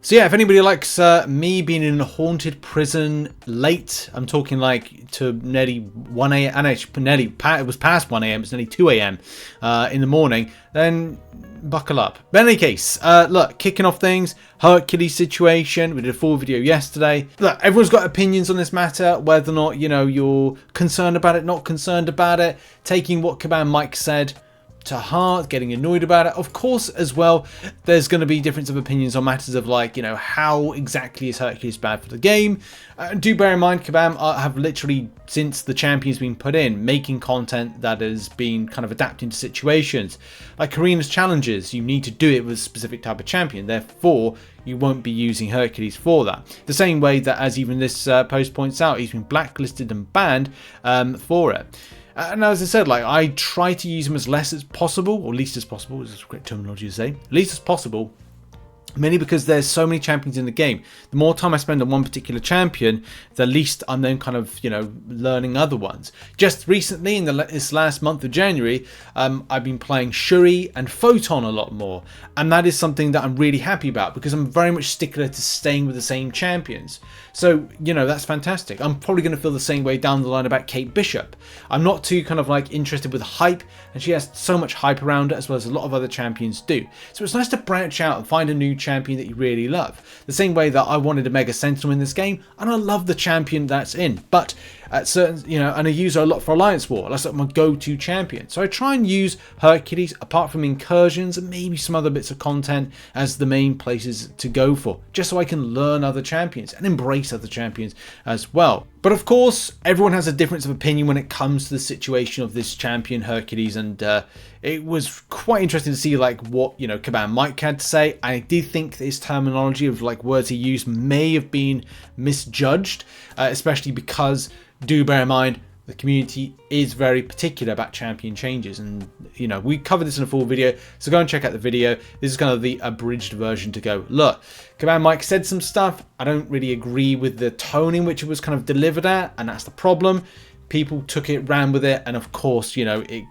So yeah, if anybody likes me being in a haunted prison late, I'm talking like to nearly 1 a.m. and it was past 1 a.m. It's nearly 2 a.m. In the morning, then buckle up. But in any case, look, kicking off things, Hercules situation. We did a full video yesterday. Look, everyone's got opinions on this matter, whether or not, you know, you're concerned about it, not concerned about it, taking what Kabam Mike said to heart, getting annoyed about it. Of course, as well, there's going to be difference of opinions on matters of like, you know, how exactly is Hercules bad for the game. Do bear in mind, Kabam have literally, since the champion's been put in, making content that has been kind of adapting to situations. Like Karina's challenges, you need to do it with a specific type of champion, therefore you won't be using Hercules for that. The same way that, as even this post points out, he's been blacklisted and banned for it. And as I said, like, I try to use them as less as possible, or least as possible, is a great terminology to say, least as possible, mainly because there's so many champions in the game. The more time I spend on one particular champion, the least I'm then kind of, you know, learning other ones. Just recently, in this last month of January, I've been playing Shuri and Photon a lot more. And that is something that I'm really happy about, because I'm very much stickler to staying with the same champions. So, you know, that's fantastic. I'm probably going to feel the same way down the line about Kate Bishop. I'm not too kind of like interested with hype, and she has so much hype around her, as well as a lot of other champions do. So it's nice to branch out and find a new champion that you really love. The same way that I wanted a Mega Sentinel in this game, and I love the champion that's in. But at certain, you know, and I use her a lot for Alliance War. That's like my go-to champion. So I try and use Hercules, apart from incursions and maybe some other bits of content, as the main places to go for, just so I can learn other champions and embrace other champions as well. But of course, everyone has a difference of opinion when it comes to the situation of this champion Hercules, and it was quite interesting to see like what, you know, Kabam Mike had to say. I did think his terminology of like words he used may have been misjudged, especially because, do bear in mind, the community is very particular about champion changes, and you know, we covered this in a full video, so go and check out the video. This is kind of the abridged version to go, look, Kabam Mike said some stuff, I don't really agree with the tone in which it was kind of delivered at, and that's the problem. People took it, ran with it, and of course, you know, it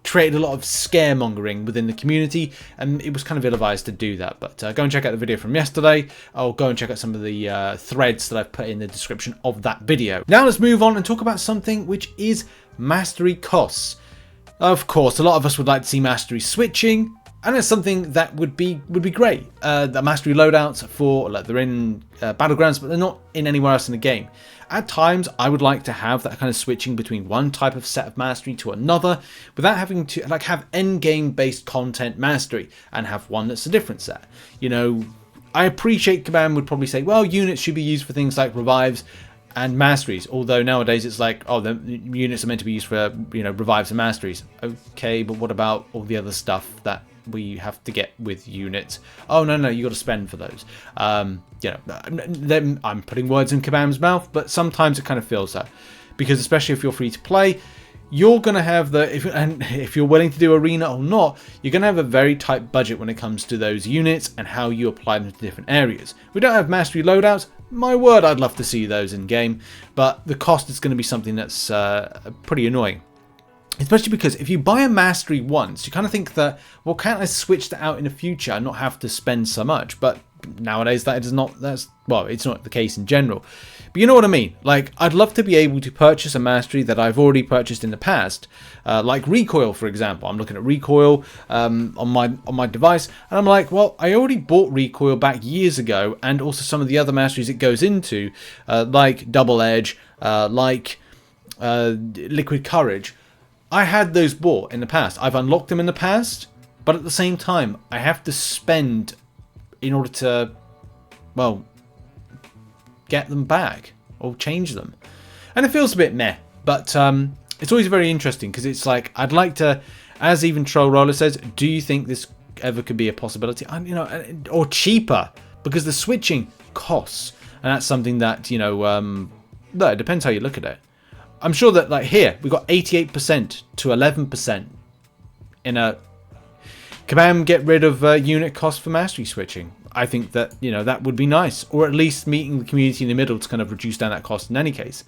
created a lot of scaremongering within the community, and it was kind of ill-advised to do that. But go and check out the video from yesterday. I'll go and check out some of the threads that I've put in the description of that video. Now let's move on and talk about something which is mastery costs. Of course, a lot of us would like to see mastery switching, and it's something that would be great. The mastery loadouts for, like, they're in Battlegrounds, but they're not in anywhere else in the game. At times, I would like to have that kind of switching between one type of set of mastery to another, without having to like have end game based content mastery and have one that's a different set. You know, I appreciate Kabam would probably say, well, units should be used for things like revives and masteries, although nowadays it's like, oh, the units are meant to be used for, you know, revives and masteries. Okay, but what about all the other stuff that we have to get with units? Oh, no, you got to spend for those. You know, I'm putting words in Kabam's mouth, but sometimes it kind of feels that, because especially if you're free to play, you're going to have if you're willing to do arena or not, you're going to have a very tight budget when it comes to those units and how you apply them to different areas. We don't have mastery loadouts. My word, I'd love to see those in game, but the cost is going to be something that's pretty annoying. Especially because if you buy a mastery once, you kind of think that, well, can't I switch that out in the future and not have to spend so much? But nowadays that is not, well, it's not the case in general. But you know what I mean? Like, I'd love to be able to purchase a mastery that I've already purchased in the past, like Recoil, for example. I'm looking at Recoil on my device, and I'm like, well, I already bought Recoil back years ago, and also some of the other masteries it goes into, like Double Edge, like Liquid Courage. I had those bought in the past. I've unlocked them in the past, but at the same time, I have to spend in order to, well, get them back or change them. And it feels a bit meh, but it's always very interesting, because it's like, I'd like to, as even Troll Roller says, do you think this ever could be a possibility? You know, or cheaper, because the switching costs, and that's something that, you know, it depends how you look at it. I'm sure that, like, here we got 88% to 11% in a Kabam get rid of unit cost for mastery switching. I think that, you know, that would be nice, or at least meeting the community in the middle to kind of reduce down that cost in any case.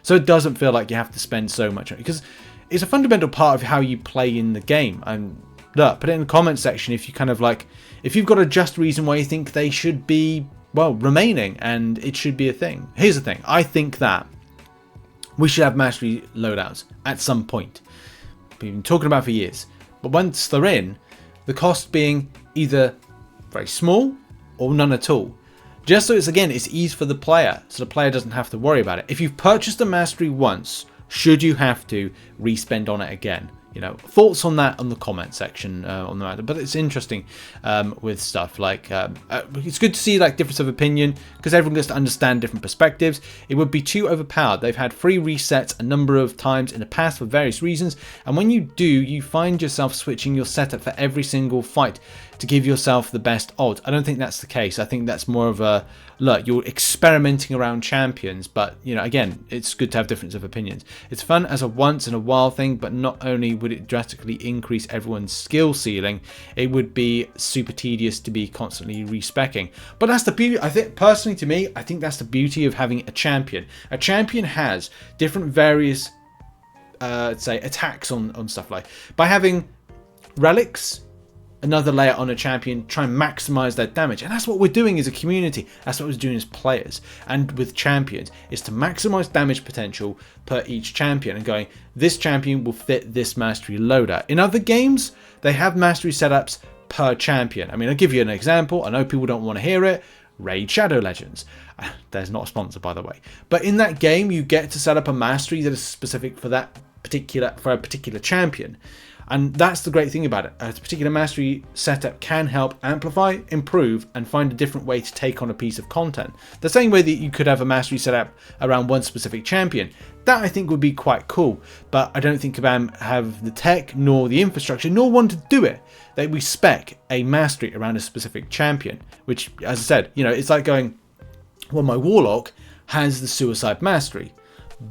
So it doesn't feel like you have to spend so much, because it's a fundamental part of how you play in the game. And look, put it in the comment section if you kind of like, if you've got a just reason why you think they should be, well, remaining and it should be a thing. Here's the thing. I think that we should have mastery loadouts at some point. We've been talking about for years. But once they're in, the cost being either very small or none at all. Just so it's, again, it's easy for the player, so the player doesn't have to worry about it. If you've purchased a mastery once, should you have to respend on it again? You know, thoughts on that on the comment section on the matter. But it's interesting with stuff like it's good to see like difference of opinion because everyone gets to understand different perspectives. It would be too overpowered. They've had free resets a number of times in the past for various reasons, and when you do, you find yourself switching your setup for every single fight to give yourself the best odds. I don't think that's the case. I think that's more of a, look, you're experimenting around champions, but, you know, again, it's good to have difference of opinions. It's fun as a once in a while thing, but not only would it drastically increase everyone's skill ceiling, it would be super tedious to be constantly respecking. But that's the beauty, I think, personally to me, I think that's the beauty of having a champion. A champion has different various, say, attacks on stuff like, by having relics, another layer on a champion, try and maximize their damage. And that's what we're doing as a community. That's what we're doing as players. And with champions, is to maximize damage potential per each champion and going, this champion will fit this mastery loadout. In other games, they have mastery setups per champion. I mean, I'll give you an example. I know people don't want to hear it. Raid Shadow Legends. There's not a sponsor, by the way. But in that game, you get to set up a mastery that is specific for a particular champion. And that's the great thing about it. A particular mastery setup can help amplify, improve, and find a different way to take on a piece of content. The same way that you could have a mastery setup around one specific champion. That I think would be quite cool, but I don't think Kabam have the tech, nor the infrastructure, nor want to do it. They spec a mastery around a specific champion, which, as I said, you know, it's like going, well, my Warlock has the Suicide Mastery,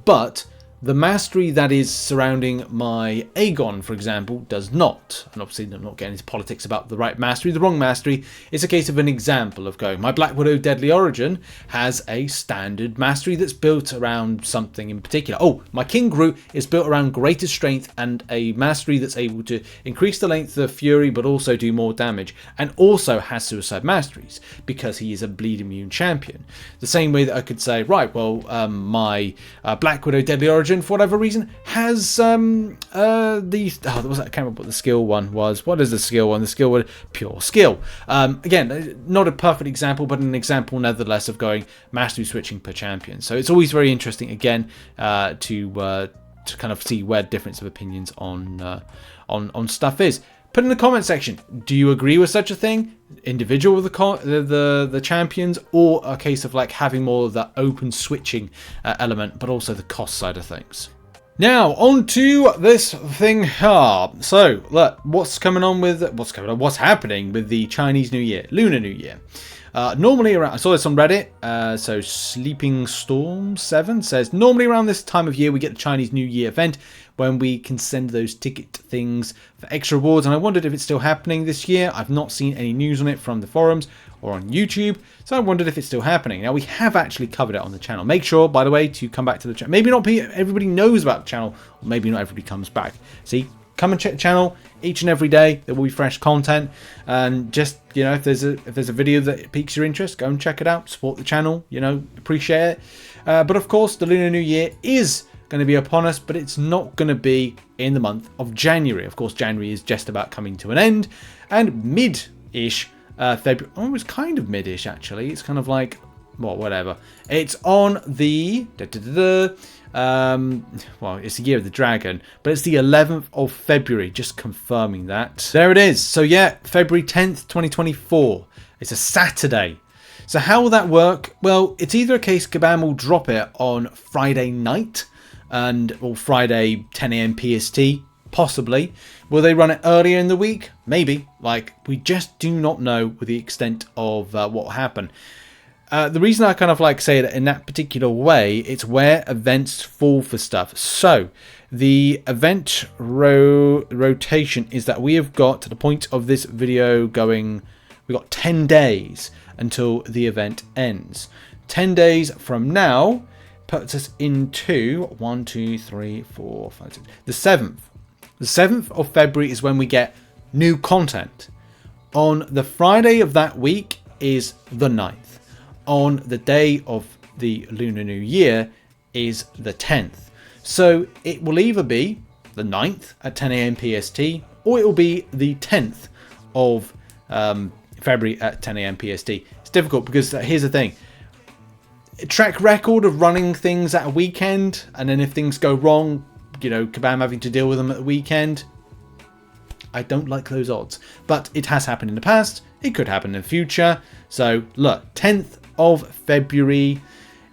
but the mastery that is surrounding my Aegon, for example, does not. And obviously I'm not getting into politics about the right mastery, the wrong mastery. It's a case of an example of going, my Black Widow Deadly Origin has a standard mastery that's built around something in particular. Oh, my King Groot is built around greater strength and a mastery that's able to increase the length of fury but also do more damage, and also has suicide masteries because he is a bleed immune champion. The same way that I could say, right, well, my Black Widow Deadly Origin, for whatever reason, has I can't remember what the skill one was. What is the skill one? The skill one, pure skill. Again, not a perfect example, but an example nevertheless of going mastery switching per champion. So it's always very interesting, again, to kind of see where difference of opinions on stuff is. Put in the comment section, do you agree with such a thing? Individual with the champions, or a case of like having more of that open switching element, but also the cost side of things. Now, on to this thing. So, look, what's happening with the Chinese New Year, Lunar New Year. Normally around, I saw this on Reddit, so Sleeping Storm 7 says, normally around this time of year we get the Chinese New Year event when we can send those ticket things for extra rewards, and I wondered if it's still happening this year. I've not seen any news on it from the forums or on YouTube, so I wondered if it's still happening. Now, we have actually covered it on the channel. Make sure, by the way, to come back to the channel. Maybe not everybody knows about the channel, or maybe not everybody comes back. See, come and check the channel each and every day. There will be fresh content, and just, you know, if there's a video that piques your interest, go and check it out. Support the channel, you know, appreciate it. But of course, the Lunar New Year is going to be upon us, but it's not going to be in the month of January. Of course, January is just about coming to an end, and mid-ish February. Oh, it's kind of mid-ish actually. It's kind of like, well, whatever. It's on the well, it's the year of the dragon, but it's the 11th of February, just confirming that. There it is. So yeah, February 10th, 2024. It's a Saturday. So how will that work? Well, it's either a case Kabam will drop it on Friday night or Friday 10 AM PST, possibly. Will they run it earlier in the week? Maybe. Like, we just do not know with the extent of what will happen. The reason I kind of like say it in that particular way, it's where events fall for stuff. So the event rotation is that we have got, to the point of this video going, we've got 10 days until the event ends. 10 days from now puts us into 1, 2, 3, 4, 5, 6, the 7th. The 7th of February is when we get new content. On the Friday of that week is the 9th. On the day of the Lunar New Year is the 10th. So it will either be the 9th at 10 AM PST, or it will be the 10th of February at 10 AM PST. It's difficult because here's the thing. Track record of running things at a weekend, and then if things go wrong, you know, Kabam having to deal with them at the weekend. I don't like those odds, but it has happened in the past. It could happen in the future. So look, 10th of February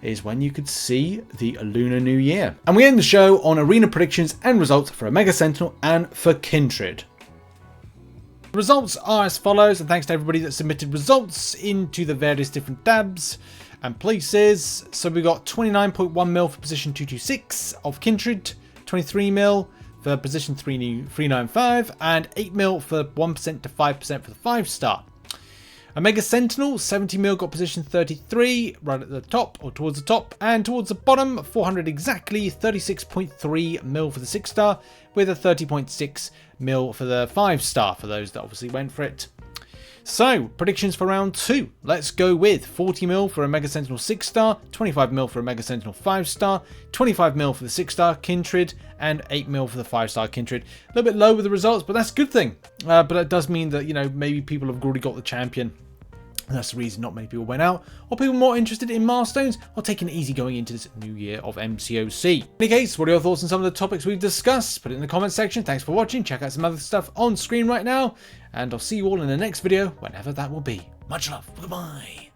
is when you could see the Lunar New Year. And we end the show on arena predictions and results for Omega Sentinel and for Kindred. The results are as follows, and thanks to everybody that submitted results into the various different tabs and places. So we got 29.1 mil for position 226 of Kindred, 23 mil for position 395, and 8 mil for 1% to 5% for the 5-star. Omega Sentinel, 70 mil got position 33, right at the top, or towards the top, and towards the bottom, 400 exactly, 36.3 mil for the 6-star, with a 30.6 mil for the 5-star, for those that obviously went for it. So, predictions for round 2. Let's go with 40 mil for Omega Sentinel 6-star, 25 mil for Omega Sentinel 5-star, 25 mil for the 6-star Kindred, and 8 mil for the 5-star Kindred. A little bit low with the results, but that's a good thing. But it does mean that, you know, maybe people have already got the champion. And that's the reason not many people went out, or people more interested in milestones, or taking it easy going into this new year of MCOC. In any case, what are your thoughts on some of the topics we've discussed? Put it in the comments section. Thanks for watching. Check out some other stuff on screen right now, and I'll see you all in the next video, whenever that will be. Much love. Goodbye.